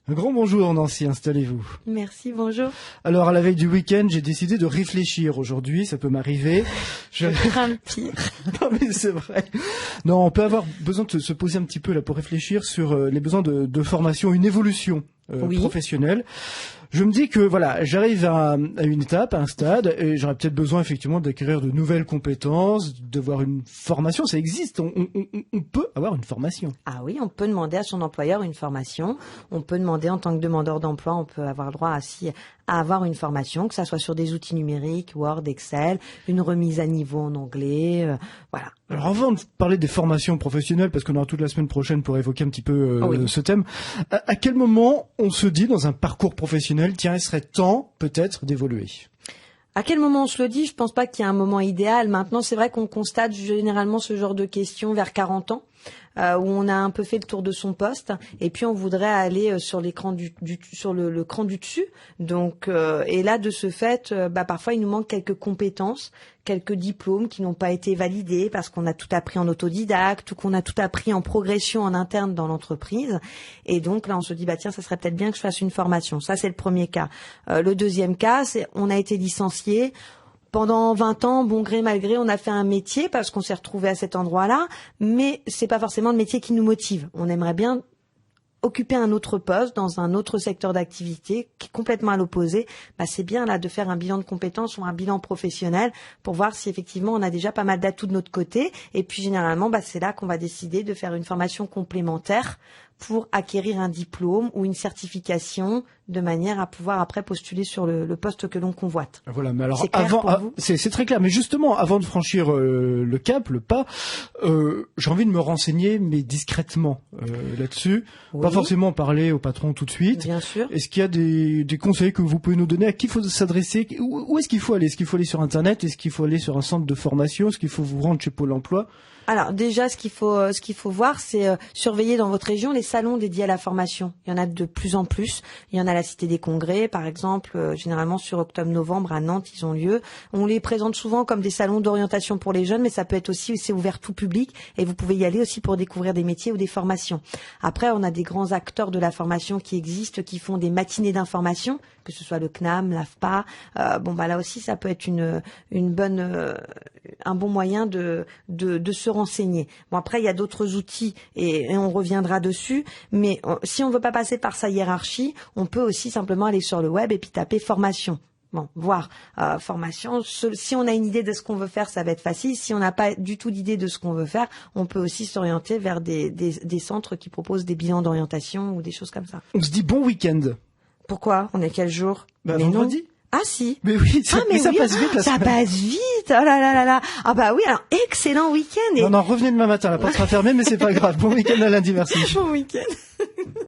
Un grand bonjour Nancy, installez-vous. Merci, bonjour. Alors à la veille du week-end, j'ai décidé de réfléchir aujourd'hui, ça peut m'arriver. Je crains le pire. Non mais c'est vrai. Non, on peut avoir besoin de se poser un petit peu là pour réfléchir sur les besoins de formation, une évolution professionnelle. Je me dis que voilà, j'arrive à une étape, à un stade, et j'aurais peut-être besoin effectivement d'acquérir de nouvelles compétences, d'avoir une formation. Ça existe, on peut avoir une formation. Ah oui, on peut demander à son employeur une formation. On peut demander en tant que demandeur d'emploi, on peut avoir droit à avoir une formation, que ça soit sur des outils numériques, Word, Excel, une remise à niveau en anglais, voilà. Alors avant de parler des formations professionnelles, parce qu'on aura toute la semaine prochaine pour évoquer un petit peu ce thème, à quel moment on se dit dans un parcours professionnel, tiens, il serait temps peut-être d'évoluer? À quel moment on se le dit? Je pense pas qu'il y a un moment idéal. Maintenant, c'est vrai qu'on constate généralement ce genre de questions vers 40 ans, où on a un peu fait le tour de son poste, et puis on voudrait aller sur l'écran sur le cran du dessus. Donc, et là, de ce fait, parfois il nous manque quelques compétences, quelques diplômes qui n'ont pas été validés parce qu'on a tout appris en autodidacte ou qu'on a tout appris en progression en interne dans l'entreprise. Et donc là, on se dit tiens, ça serait peut-être bien que je fasse une formation. Ça, c'est le premier cas. Le deuxième cas, c'est on a été licencié. Pendant 20 ans, bon gré mal gré, on a fait un métier parce qu'on s'est retrouvé à cet endroit-là, mais c'est pas forcément le métier qui nous motive. On aimerait bien occuper un autre poste dans un autre secteur d'activité qui est complètement à l'opposé. C'est bien là de faire un bilan de compétences ou un bilan professionnel pour voir si effectivement on a déjà pas mal d'atouts de notre côté. Et puis généralement, c'est là qu'on va décider de faire une formation complémentaire pour acquérir un diplôme ou une certification de manière à pouvoir après postuler sur le poste que l'on convoite. Voilà, mais alors c'est clair pour vous ? C'est très clair, mais justement avant de franchir le cap, le pas, j'ai envie de me renseigner mais discrètement là-dessus, pas forcément parler au patron tout de suite. Bien sûr. Est-ce qu'il y a des conseils que vous pouvez nous donner? À qui il faut s'adresser? Où est-ce qu'il faut aller? Est-ce qu'il faut aller sur internet? Est-ce qu'il faut aller sur un centre de formation? Est-ce qu'il faut vous rendre chez Pôle emploi? Alors déjà, ce qu'il faut voir, c'est surveiller dans votre région les salons dédiés à la formation. Il y en a de plus en plus. Il y en a à la Cité des Congrès, par exemple. Généralement sur octobre-novembre à Nantes, ils ont lieu. On les présente souvent comme des salons d'orientation pour les jeunes, mais ça peut être aussi, c'est ouvert tout public et vous pouvez y aller aussi pour découvrir des métiers ou des formations. Après, on a des grands acteurs de la formation qui existent, qui font des matinées d'information, que ce soit le CNAM, l'AFPA. Là aussi, ça peut être un bon moyen de se renseigner. Bon, après, il y a d'autres outils et on reviendra dessus. Mais si on veut pas passer par sa hiérarchie, on peut aussi simplement aller sur le web et puis taper formation. Bon, voir formation. Si on a une idée de ce qu'on veut faire, ça va être facile. Si on n'a pas du tout d'idée de ce qu'on veut faire, on peut aussi s'orienter vers des centres qui proposent des bilans d'orientation ou des choses comme ça. On se dit bon week-end. Pourquoi? On est quel jour? Vendredi. Ah si. Mais oui, ça passe vite. Ça passe vite. Oh là là là là. Ah oui, alors excellent week-end. Non, revenez demain matin, la porte sera fermée, mais c'est pas grave. Bon week-end à lundi, merci. Bon week-end.